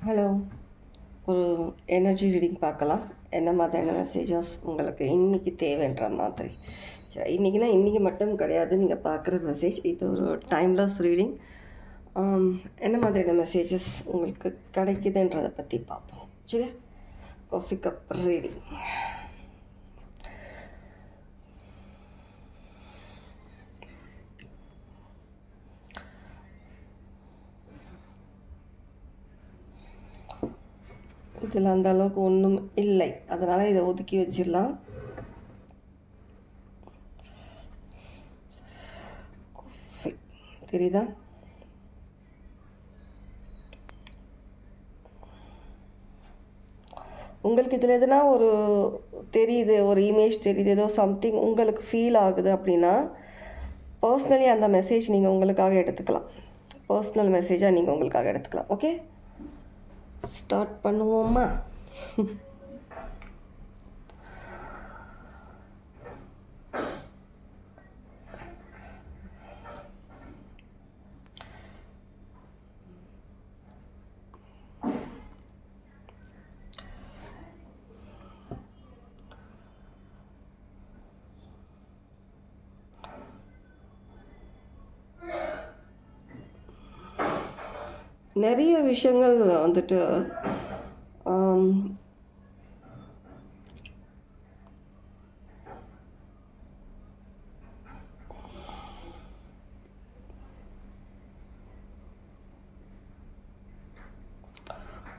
Hello. ஒரு energy reading பார்க்கலாம். என்ன மாதிரியான மெசேஜஸ் உங்களுக்கு இன்றைக்கி தேவைன்ற மாதிரி. சரி, இன்றைக்கினா இன்றைக்கி மட்டும் கிடையாது நீங்கள் பார்க்குற மெசேஜ். இது ஒரு டைம்லெஸ் ரீடிங். என்ன மாதிரியான மெசேஜஸ் உங்களுக்கு கிடைக்குதுன்றதை பற்றி பார்ப்போம். சரி, காஃபி கப் ரீடிங். இதில் அந்த அளவுக்கு ஒன்றும் இல்லை, அதனால் இதை ஒதுக்கி வச்சிடலாம். தெரியுதா? உங்களுக்கு இதில் எதுனா ஒரு தெரியுது, ஒரு இமேஜ் தெரியுது, ஏதோ சம்திங் உங்களுக்கு ஃபீல் ஆகுது அப்படின்னா பர்சனலி அந்த மெசேஜ் நீங்கள் உங்களுக்காக எடுத்துக்கலாம். பர்சனல் மெசேஜாக நீங்கள் உங்களுக்காக எடுத்துக்கலாம். ஓகே, ஸ்டார்ட் பண்ணுவோமா? நிறைய விஷயங்கள் வந்துட்டு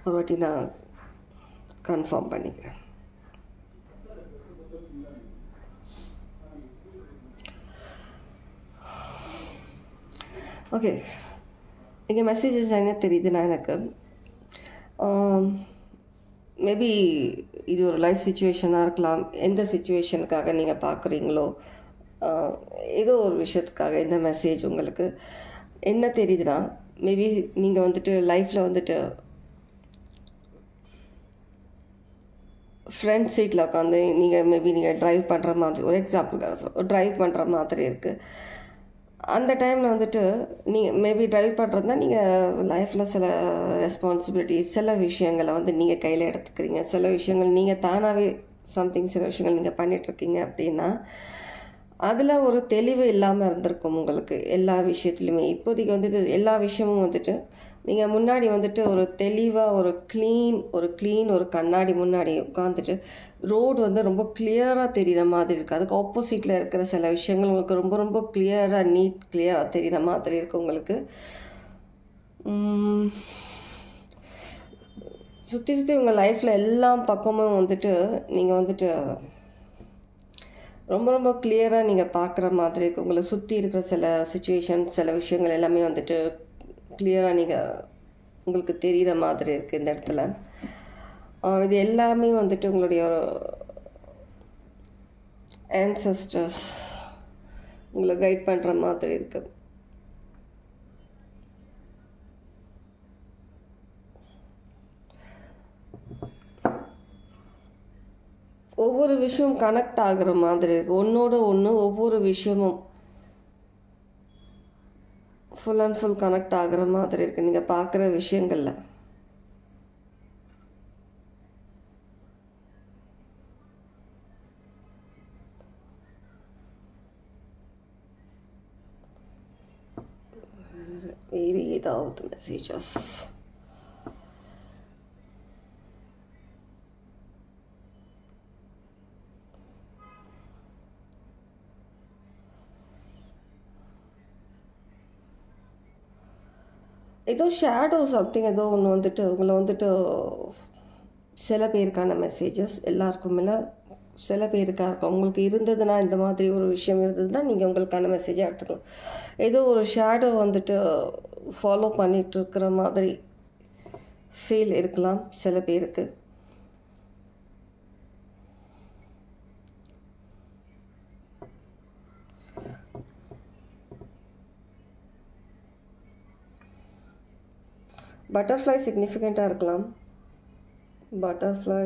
ஒரு வாட்டி நான் கன்ஃபார்ம் பண்ணிக்கிறேன். ஓகே, இங்கே மெசேஜஸ் என்ன தெரியுதுன்னா எனக்கு மேபி இது ஒரு லைஃப் சுச்சுவேஷனாக இருக்கலாம். எந்த சுச்சுவேஷனுக்காக நீங்கள் பார்க்குறீங்களோ ஏதோ ஒரு விஷயத்துக்காக இந்த மெசேஜ் உங்களுக்கு என்ன தெரியுதுன்னா, மேபி நீங்கள் வந்துட்டு லைஃப்பில் வந்துட்டு ஃப்ரண்ட் சீட்டில் உட்காந்து நீங்கள் ட்ரைவ் பண்ணுற மாதிரி, ஒரு எக்ஸாம்பிளுக்காக ட்ரைவ் பண்ணுற மாதிரி இருக்குது. அந்த டைமில் வந்துட்டு நீங்கள் மேபி ட்ரைவ் பண்ணுறதுனா நீங்கள் லைஃப்பில் சில ரெஸ்பான்சிபிலிட்டிஸ், சில விஷயங்களை வந்து நீங்கள் கையில் எடுத்துக்கிறீங்க. சில விஷயங்கள் நீங்கள் தானாகவே சில விஷயங்கள் நீங்கள் பண்ணிகிட்ருக்கீங்க அப்படின்னா அதில் ஒரு தெளிவு இல்லாமல் இருந்திருக்கும் உங்களுக்கு எல்லா விஷயத்துலையுமே. இப்போதைக்கு வந்துட்டு எல்லா விஷயமும் வந்துட்டு நீங்கள் முன்னாடி வந்துட்டு ஒரு தெளிவாக ஒரு கண்ணாடி முன்னாடி உட்காந்துட்டு ரோடு வந்து ரொம்ப கிளியராக தெரிகிற மாதிரி இருக்குது. அதுக்கு ஆப்போசிட்டில் இருக்கிற சில விஷயங்கள் உங்களுக்கு ரொம்ப ரொம்ப கிளியராக தெரிகிற மாதிரி இருக்குது. உங்களுக்கு சுற்றி உங்கள் லைஃப்பில் எல்லா பக்கமும் வந்துட்டு நீங்கள் வந்துட்டு ரொம்ப ரொம்ப கிளியராக நீங்கள் பார்க்குற மாதிரி இருக்குது. உங்களை சுற்றி இருக்கிற சில சுச்சுவேஷன், சில விஷயங்கள் எல்லாமே வந்துட்டு கிளியராக உங்களுக்கு தெரிகிற மாதிரி இருக்குது இந்த இடத்துல. இது எல்லாமே வந்துட்டு உங்களுடைய ஒரு ஆன்செஸ்டர்ஸ் உங்களை கைட் பண்ணுற மாதிரி இருக்குது. ஒவ்வொரு விஷயம் கனெக்ட் ஆகுற மாதிரி இருக்குது. ஒன்றோட ஒன்று ஒவ்வொரு விஷயமும் ஃபுல் அண்ட் ஃபுல் கனெக்ட் ஆகுற மாதிரி இருக்குது நீங்கள் பார்க்குற விஷயங்களில். வேறு ஏதாவது மெசேஜஸ்? ஏதோ ஷேடோ சம்திங் ஏதோ ஒன்று வந்துட்டு உங்களை வந்துட்டு சில பேருக்கான மெசேஜஸ், எல்லாருக்கும் இல்லை, சில பேருக்காக இருக்கும். உங்களுக்கு இருந்ததுன்னா, இந்த மாதிரி ஒரு விஷயம் இருந்ததுன்னா நீங்கள் உங்களுக்கான மெசேஜாக எடுத்துக்கலாம். ஏதோ ஒரு ஷேடோ வந்துட்டு ஃபாலோ பண்ணிட்டு இருக்கிற மாதிரி ஃபீல் இருக்கலாம் சில பேருக்கு. பட்டர்ஃப்ளை சிக்னிஃபிகண்ட்டாக இருக்கலாம். பட்டர்ஃப்ளை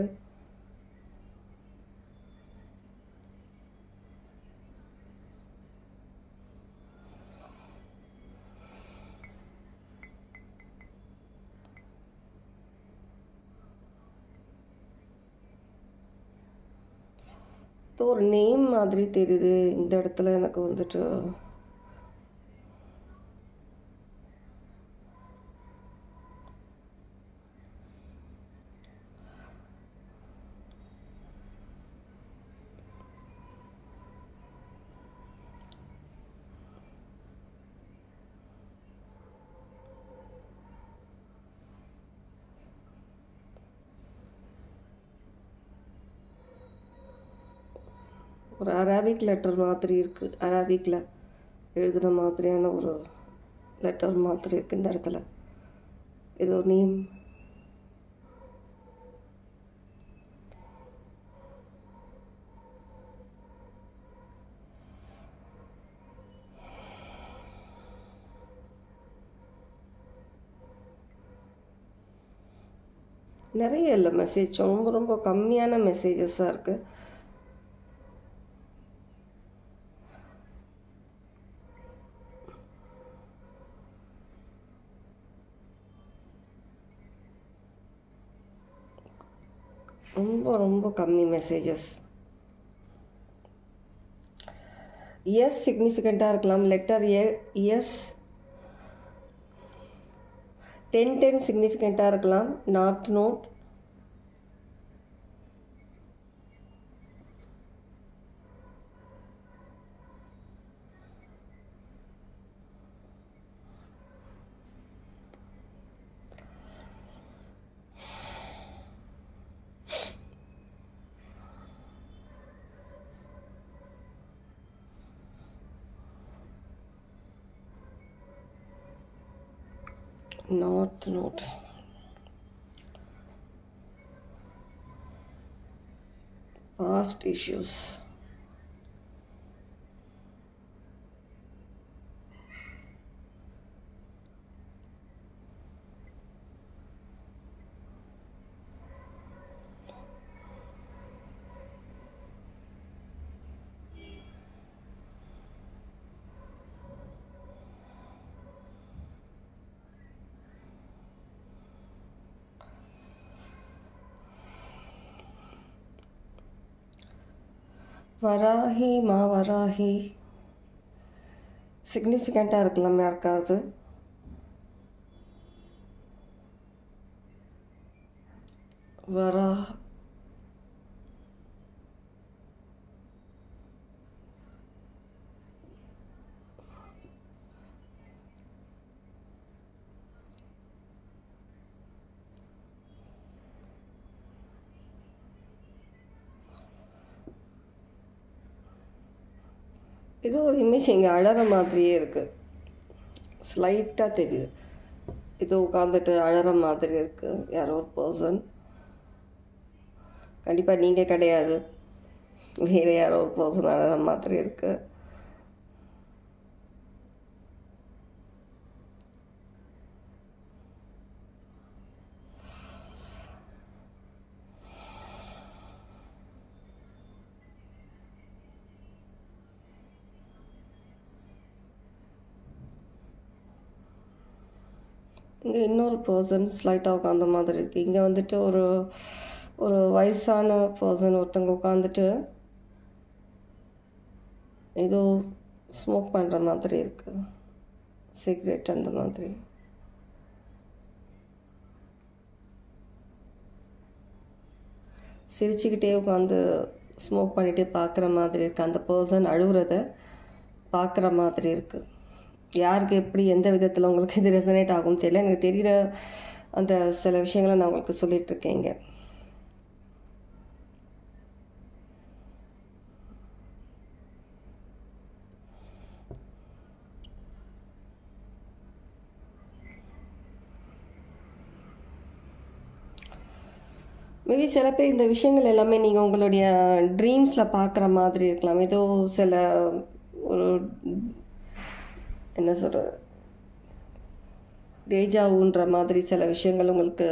ஒரு நேம் மாதிரி தெரியுது இந்த இடத்துல எனக்கு வந்துட்டு. ஒரு அரபிக் லெட்டர் மாதிரி இருக்குது, அரபிக்கில் எழுதுன மாதிரியான ஒரு லெட்டர் மாதிரி இருக்குது இந்த இடத்துல. இது ஒரு நேம். நிறைய இல்லை மெசேஜ், ரொம்ப ரொம்ப கம்மியான மெசேஜஸாக இருக்குது. ரொம்ப ரொம்ப கம்மி மெசேஜஸ். எஸ் சிக்னிஃபிகண்ட்டாக இருக்கலாம். லெட்டர் எஸ் 10 சிக்னிஃபிகண்ட்டாக இருக்கலாம். Not note. Not note. Past issues. Varahi Maa Varahi சிக்னிஃபிகண்ட்டாக இருக்கலாம் யாருக்காவது. வரா இது ஒரு இமேஜ் இங்கே அழற மாதிரியே இருக்குது, ஸ்லைட்டாக தெரியுது. இது உட்காந்துட்டு அழற மாதிரி இருக்குது யாரோ ஒரு பர்சன். கண்டிப்பாக நீங்கள் கிடையாது, வேறு யாரோ ஒரு பர்சன் அழற மாதிரி இருக்குது. இங்கே இன்னொரு பர்சன் ஸ்லைட்டாக உட்காந்த மாதிரி இருக்குது. இங்கே வந்துட்டு ஒரு ஒரு வயசான பர்சன் ஒருத்தங்க உட்காந்துட்டு ஏதோ ஸ்மோக் பண்ணுற மாதிரி இருக்குது, சிகரெட் அந்த மாதிரி. சிரிச்சுக்கிட்டே உட்காந்து ஸ்மோக் பண்ணிகிட்டே பார்க்குற மாதிரி இருக்குது. அந்த பர்சன் அழுகுறத பார்க்குற மாதிரி இருக்குது. யாருக்கு எப்படி எந்த விதத்தில் உங்களுக்கு இது ரெசனேட் ஆகும்னு தெரியல. எனக்கு தெரிகிற அந்த சில விஷயங்களை நான் உங்களுக்கு சொல்லிகிட்ருக்கேன் இங்கே. மேபி சில பேர் இந்த விஷயங்கள் எல்லாமே நீங்கள் உங்களுடைய ட்ரீம்ஸில் பார்க்குற மாதிரி இருக்கலாம். ஏதோ சில ஒரு என்ன சொல்கிறது, டேஜாவுன்ற மாதிரி சில விஷயங்கள் உங்களுக்கு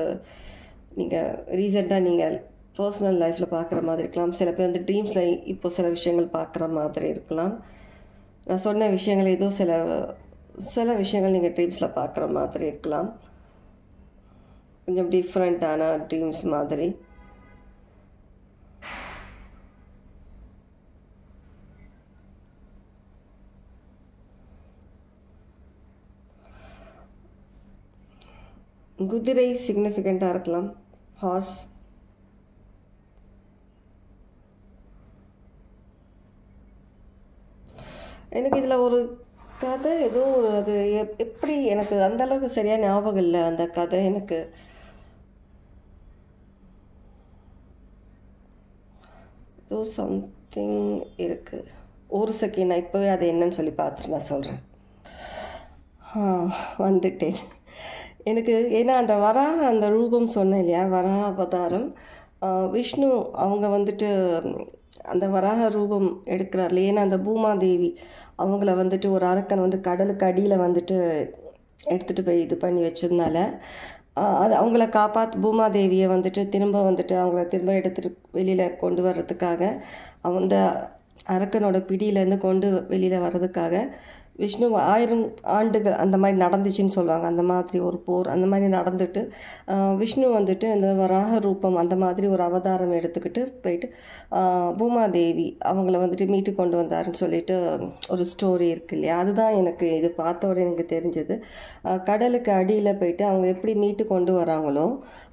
நீங்கள் ரீசெண்டாக நீங்கள் பர்சனல் லைஃப்பில் பார்க்குற மாதிரி இருக்கலாம். சில பேர் வந்து ட்ரீம்ஸில் இப்போ சில விஷயங்கள் பார்க்குற மாதிரி இருக்கலாம். நான் சொன்ன விஷயங்கள் ஏதோ சில விஷயங்கள் நீங்கள் ட்ரீம்ஸில் பார்க்குற மாதிரி இருக்கலாம். கொஞ்சம் டிஃப்ரெண்ட்டான ட்ரீம்ஸ் மாதிரி. குதிரை சிக்னிஃபிகண்ட்டாக இருக்கலாம், ஹார்ஸ். எனக்கு இதில் ஒரு கதை ஏதோ ஒரு அது எப்படி எனக்கு அந்தளவுக்கு சரியாக ஞாபகம் இல்லை. அந்த கதை எனக்கு ஏதோ சம்திங் இருக்குது. ஒரு செகண்ட், நான் இப்போவே அது என்னன்னு சொல்லி பார்த்துட்டு நான் சொல்கிறேன். வந்துட்டேன். எனக்கு ஏன்னா அந்த வராக அந்த ரூபம் சொன்னேன் இல்லையா, வராக அவதாரம், விஷ்ணு அவங்க வந்துட்டு அந்த வராக ரூபம் எடுக்கிறார்ல. ஏன்னா அந்த பூமாதேவி அவங்கள வந்துட்டு ஒரு அரக்கன் வந்து கடலுக்கு அடியில் வந்துட்டு எடுத்துகிட்டு போய் இது பண்ணி வச்சதுனால அது அவங்கள பூமாதேவியை வந்துட்டு அவங்கள திரும்ப எடுத்துகிட்டு வெளியில் கொண்டு வர்றதுக்காக, அந்த அரக்கனோட பிடியிலேருந்து கொண்டு வெளியில் வர்றதுக்காக விஷ்ணு 1000 ஆண்டுகள் அந்த மாதிரி நடந்துச்சுன்னு சொல்லுவாங்க. அந்த மாதிரி ஒரு போர் அந்த மாதிரி நடந்துட்டு விஷ்ணு வந்துட்டு இந்த வராக ரூபம் அந்த மாதிரி ஒரு அவதாரம் எடுத்துக்கிட்டு போயிட்டு பூமாதேவி அவங்கள வந்துட்டு மீட்டு கொண்டு வந்தாருன்னு சொல்லிட்டு ஒரு ஸ்டோரி இருக்கு இல்லையா. அதுதான் எனக்கு இது பார்த்தோட எனக்கு தெரிஞ்சது. கடலுக்கு அடியில் போயிட்டு அவங்க எப்படி மீட்டு கொண்டு வராங்களோ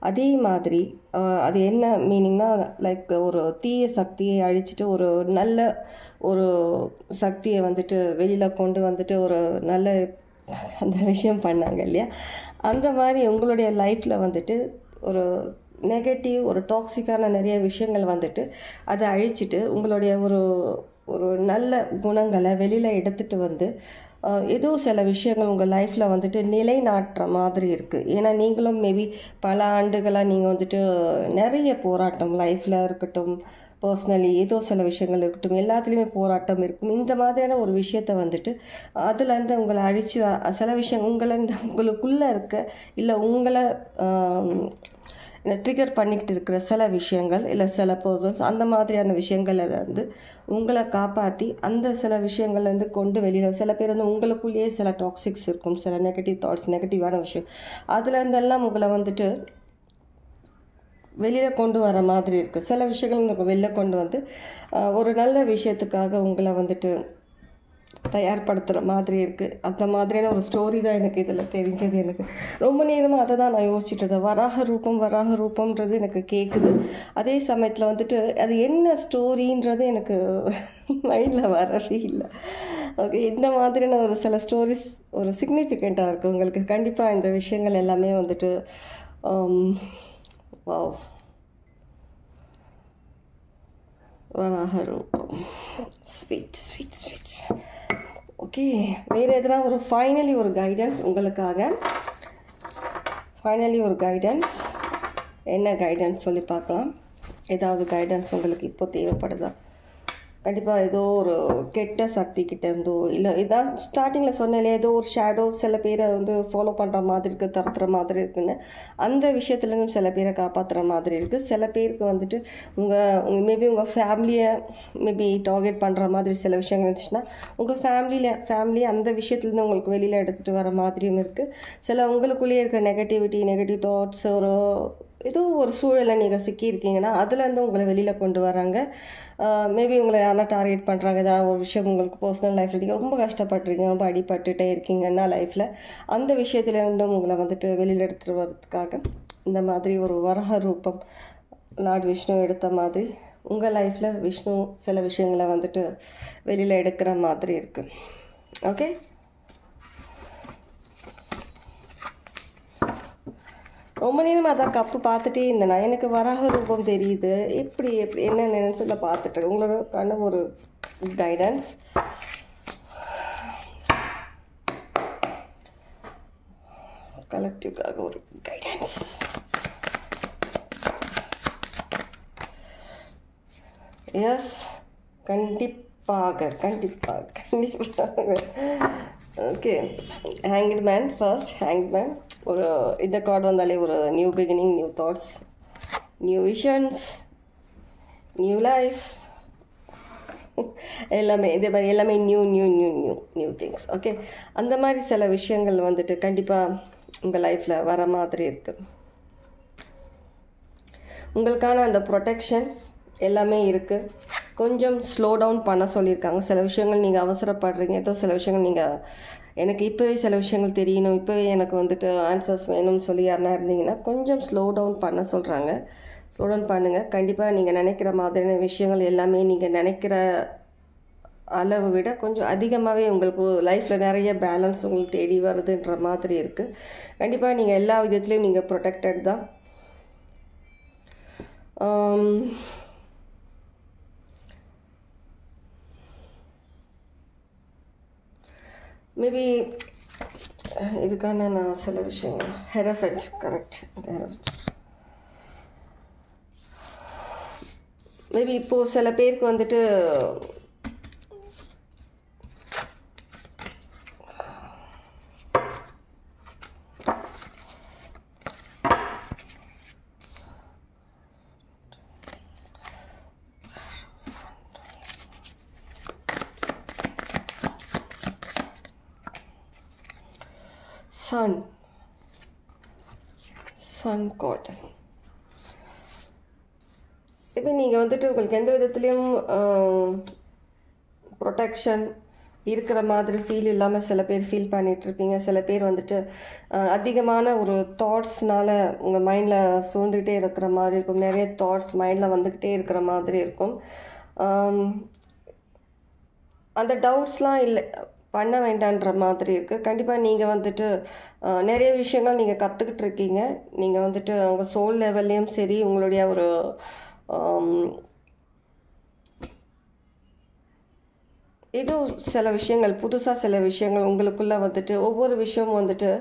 அதே மாதிரி அது என்ன மீனிங்னா, லைக் ஒரு தீய சக்தியை அழிச்சிட்டு ஒரு நல்ல ஒரு சக்தியை வந்துட்டு வெளியில் கொண்டு வந்துட்டு ஒரு நல்ல அந்த விஷயம் பண்ணாங்க இல்லையா. அந்த மாதிரி உங்களுடைய லைஃப்பில் வந்துட்டு ஒரு நெகட்டிவ் ஒரு டாக்ஸிக்கான நிறைய விஷயங்கள் வந்துட்டு அதை அழிச்சிட்டு உங்களுடைய ஒரு நல்ல குணங்களை வெளியில் எடுத்துகிட்டு வந்து ஏதோ சில விஷயங்கள் உங்கள் லைஃப்பில் வந்துட்டு நிலைநாட்டுற மாதிரி இருக்குது. ஏன்னா நீங்களும் மேபி பல ஆண்டுகளாக நீங்கள் வந்துட்டு நிறைய போராட்டம் லைஃப்பில் இருக்கட்டும், பர்சனலி ஏதோ சில விஷயங்கள் இருக்கட்டும், எல்லாத்துலேயுமே போராட்டம் இருக்கும். இந்த மாதிரியான ஒரு விஷயத்த வந்துட்டு அதுலேருந்து உங்களை அழித்து சில விஷயம் உங்களுக்குள்ளே இருக்க இல்லை உங்களை ட்ரிகர் பண்ணிக்கிட்டு இருக்கிற சில விஷயங்கள் இல்லை சில பர்சன்ஸ் அந்த மாதிரியான விஷயங்கள்லேருந்து உங்களை காப்பாற்றி அந்த சில விஷயங்கள்லேருந்து கொண்டு வெளியில், சில பேர் வந்து உங்களுக்குள்ளேயே சில டாக்ஸிக்ஸ் இருக்கும், சில நெகட்டிவ் தாட்ஸ் நெகட்டிவான விஷயம், அதுலேருந்தெல்லாம் உங்களை வந்துட்டு வெளியில் கொண்டு வர மாதிரி இருக்குது. சில விஷயங்கள் நம்ம வெளியில் கொண்டு வந்து ஒரு நல்ல விஷயத்துக்காக உங்களை வந்துட்டு தயார்படுத்துகிற மாதிரி இருக்குது. அந்த மாதிரியான ஒரு ஸ்டோரி தான் எனக்கு இதில் தெரிஞ்சது. எனக்கு ரொம்ப நேரமாக அதை தான் நான் யோசிச்சுட்டு இருந்தேன். வராக ரூபம்ன்றது எனக்கு கேட்குது. அதே சமயத்தில் வந்துட்டு அது என்ன ஸ்டோரின்றது எனக்கு மைண்டில் வரவே இல்லை. ஓகே, இந்த மாதிரியான ஒரு சில ஸ்டோரிஸ் ஒரு சிக்னிஃபிகண்ட்டாக இருக்குது. உங்களுக்கு கண்டிப்பாக இந்த விஷயங்கள் எல்லாமே வந்துட்டு வாவ், வராக ரூபம், ஸ்வீட் ஸ்வீட் ஸ்வீட். ஓகே, வேறு எதனா ஒரு ஃபைனலி ஒரு கைடன்ஸ் உங்களுக்காக, என்ன கைடன்ஸ் சொல்லி பார்க்கலாம். ஏதாவது கைடன்ஸ் உங்களுக்கு இப்போ தேவைப்படுதா? கண்டிப்பாக ஏதோ ஒரு கெட்ட சக்தி கிட்ட இருந்தோ இல்லை இதான் ஸ்டார்டிங்கில் சொன்னாலே ஏதோ ஒரு ஷேடோ சில பேரை வந்து ஃபாலோ பண்ணுற மாதிரி இருக்குது, தரத்துற மாதிரி இருக்குன்னு அந்த விஷயத்துலேருந்து சில பேரை காப்பாற்றுற மாதிரி இருக்குது. சில பேருக்கு வந்துட்டு மேபி உங்கள் ஃபேமிலியை மேபி டார்கெட் பண்ணுற மாதிரி சில விஷயங்கள் இருந்துச்சுன்னா உங்கள் ஃபேமிலி அந்த விஷயத்துலேருந்து உங்களுக்கு வெளியில் எடுத்துகிட்டு வர மாதிரியும் இருக்குது. சில உங்களுக்குள்ளேயே இருக்க நெகட்டிவ் தாட்ஸ் ஏதோ ஒரு சூழலில் நீங்கள் சிக்கியிருக்கீங்கன்னா அதுலேருந்து உங்களை வெளியில் கொண்டு வராங்க. மேபி உங்களை யாரெல்லாம் டார்கெட் பண்ணுறாங்க, ஏதாவது ஒரு விஷயம் உங்களுக்கு பர்சனல் லைஃப்பில் நீங்கள் ரொம்ப கஷ்டப்படுறீங்க, ரொம்ப அடிபட்டுட்டே இருக்கீங்கன்னா லைஃப்பில் அந்த விஷயத்துலேருந்தும் உங்களை வந்துட்டு வெளியில் எடுத்துகிட்டு வர்றதுக்காக இந்த மாதிரி ஒரு வராக ரூபம் லார்ட் விஷ்ணு எடுத்த மாதிரி உங்கள் லைஃப்பில் விஷ்ணு சில விஷயங்களை வந்துட்டு வெளியில் எடுக்கிற மாதிரி இருக்குது. ஓகே, ரொம்ப நேரமாக அதான் கப்பு பார்த்துட்டே இருந்தேன். எனக்கு வராக ரூபம் தெரியுது, எப்படி என்னென்னு சொல்ல பார்த்துட்டு உங்களோட ஒரு கைடன்ஸ். கலெக்டிவ்காக ஒரு கைடன்ஸ். எஸ், கண்டிப்பாக. Okay, hanged man first. Hanged man ஒரு இந்த கார்டு வந்தாலே ஒரு new beginning, new thoughts, new visions, new life, எல்லாமே இதே மாதிரி எல்லாமே நியூ திங்ஸ். ஓகே, அந்த மாதிரி சில விஷயங்கள் வந்துட்டு கண்டிப்பாக உங்கள் லைஃப்பில் வர மாதிரி இருக்குது. உங்களுக்கான அந்த ப்ரொடெக்ஷன் எல்லாமே இருக்குது. கொஞ்சம் ஸ்லோ டவுன் பண்ண சொல்லியிருக்காங்க. சில விஷயங்கள் நீங்கள் அவசரப்படுறீங்க, ஏதோ சில விஷயங்கள் நீங்கள் எனக்கு இப்போவே சில விஷயங்கள் தெரியணும், இப்போவே எனக்கு வந்துட்டு ஆன்சர்ஸ் வேணும்னு சொல்லி யாருனா இருந்தீங்கன்னா கொஞ்சம் ஸ்லோ டவுன் பண்ண சொல்கிறாங்க. ஸ்லோ டவுன் பண்ணுங்கள். கண்டிப்பாக நீங்கள் நினைக்கிற மாதிரியான விஷயங்கள் எல்லாமே நீங்கள் நினைக்கிற அளவை விட கொஞ்சம் அதிகமாகவே உங்களுக்கு லைஃப்பில் நிறைய பேலன்ஸ் உங்களுக்கு தேடி வருதுன்ற மாதிரி இருக்குது. கண்டிப்பாக நீங்கள் எல்லா விதத்துலேயும் நீங்கள் ப்ரொடெக்டட் தான். மேபி இதுக்கான நான் சில விஷயங்கள் ஹெரஃபெட் கரெக்ட் மேபி இப்போது சில பேருக்கு வந்துட்டு சன் காட் இப்போ நீங்கள் வந்துட்டு உங்களுக்கு எந்த விதத்துலேயும் ப்ரொடெக்ஷன் இருக்கிற மாதிரி ஃபீல் இல்லாமல் சில பேர் ஃபீல் பண்ணிகிட்ருப்பீங்க. சில பேர் வந்துட்டு அதிகமான ஒரு தாட்ஸ்னால் உங்கள் மைண்டில் சூழ்ந்துக்கிட்டே இருக்கிற மாதிரி இருக்கும். நிறைய தாட்ஸ் மைண்டில் வந்துக்கிட்டே இருக்கிற மாதிரி இருக்கும். அந்த டவுட்ஸ்லாம் இல்லை பண்ண வேண்டான்ற மாதிரி இருக்குது. கண்டிப்பாக நீங்கள் வந்துட்டு நிறைய விஷயங்கள் நீங்கள் கற்றுக்கிட்டு இருக்கீங்க. நீங்கள் வந்துட்டு உங்கள் சோல் லெவல்லையும் சரி, உங்களுடைய ஒரு ஏதோ சில விஷயங்கள் புதுசாக சில விஷயங்கள் உங்களுக்குள்ளே வந்துட்டு ஒவ்வொரு விஷயமும் வந்துட்டு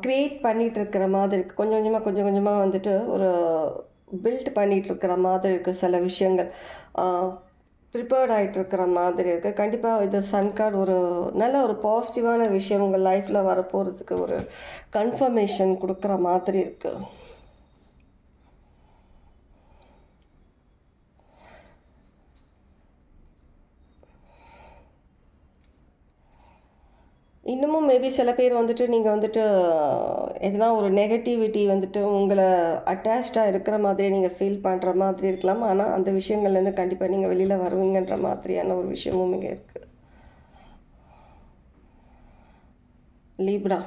க்ரியேட் பண்ணிகிட்டு இருக்கிற மாதிரி இருக்குது. கொஞ்சம் கொஞ்சமாக வந்துட்டு ஒரு பில்ட் பண்ணிகிட்டு இருக்கிற மாதிரி இருக்குது. சில விஷயங்கள் ப்ரிப்பேர்ட் ஆகிட்டு இருக்கிற மாதிரி இருக்குது. கண்டிப்பாக இது சன் கார்டு ஒரு நல்ல ஒரு பாசிட்டிவான விஷயம் உங்கள் லைஃப்பில் வரப்போகிறதுக்கு ஒரு கன்ஃபர்மேஷன் கொடுக்குற மாதிரி இருக்குது. இன்னமும் மேபி சில பேர் வந்துட்டு நீங்கள் வந்துட்டு எதுனா ஒரு நெகட்டிவிட்டி வந்துட்டு உங்களை அட்டாச்சாக இருக்கிற மாதிரி நீங்கள் ஃபீல் பண்ணுற மாதிரி இருக்கலாம். ஆனால் அந்த விஷயங்கள்லேருந்து கண்டிப்பாக நீங்கள் வெளியில் வருவீங்கன்ற மாதிரியான ஒரு விஷயமும் இங்கே இருக்குது. லீப்ரா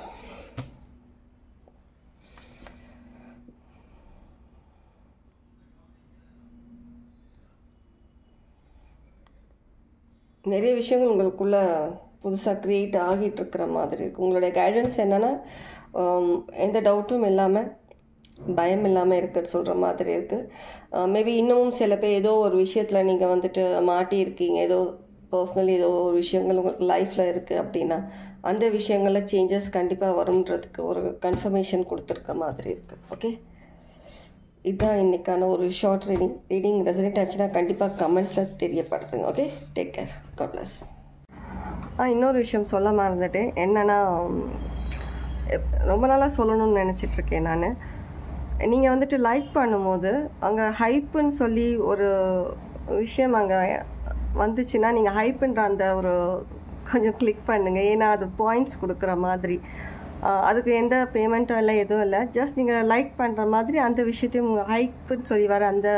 நிறைய விஷயங்கள் உங்களுக்குள்ள புதுசாக க்ரியேட் ஆகிட்டு இருக்கிற மாதிரி இருக்குது. உங்களுடைய கைடன்ஸ் என்னென்னா எந்த டவுட்டும் இல்லாமல் பயம் இல்லாமல் இருக்கிறது சொல்கிற மாதிரி இருக்குது. மேபி இன்னமும் சில பேர் ஏதோ ஒரு விஷயத்தில் நீங்கள் வந்துட்டு மாட்டியிருக்கீங்க, ஏதோ பர்சனலி ஏதோ ஒரு விஷயங்கள் உங்களுக்கு லைஃப்பில் இருக்குது அப்படின்னா அந்த விஷயங்களில் சேஞ்சஸ் கண்டிப்பாக வரும்ன்றதுக்கு ஒரு கன்ஃபர்மேஷன் கொடுத்துருக்க மாதிரி இருக்குது. ஓகே, இதுதான் இன்றைக்கான ஒரு ஷார்ட் ரீடிங் ரெசனேட் ஆச்சுன்னா கண்டிப்பாக கமெண்ட்ஸில் தெரியப்படுத்துங்க. Okay, take care, God bless. இன்னொரு விஷயம் சொல்ல மறந்துட்டேன். என்னென்னா ரொம்ப நாளாக சொல்லணும்னு நினச்சிட்ருக்கேன் நான். நீங்கள் வந்துட்டு லைக் பண்ணும்போது அங்கே ஹைப்புன்னு சொல்லி ஒரு விஷயம் அங்கே வந்துச்சுன்னா நீங்கள் ஹைப்புன்ற அந்த ஒரு கொஞ்சம் கிளிக் பண்ணுங்கள். ஏன்னா அது பாயிண்ட்ஸ் கொடுக்குற மாதிரி. அதுக்கு எந்த பேமெண்ட்டும் இல்லை, எதுவும் இல்லை. ஜஸ்ட் நீங்கள் லைக் பண்ணுற மாதிரி அந்த விஷயத்தையும் ஹைப்புன்னு சொல்லி வர அந்த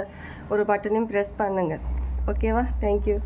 ஒரு பட்டனையும் ப்ரெஸ் பண்ணுங்கள். ஓகேவா? தேங்க்யூ.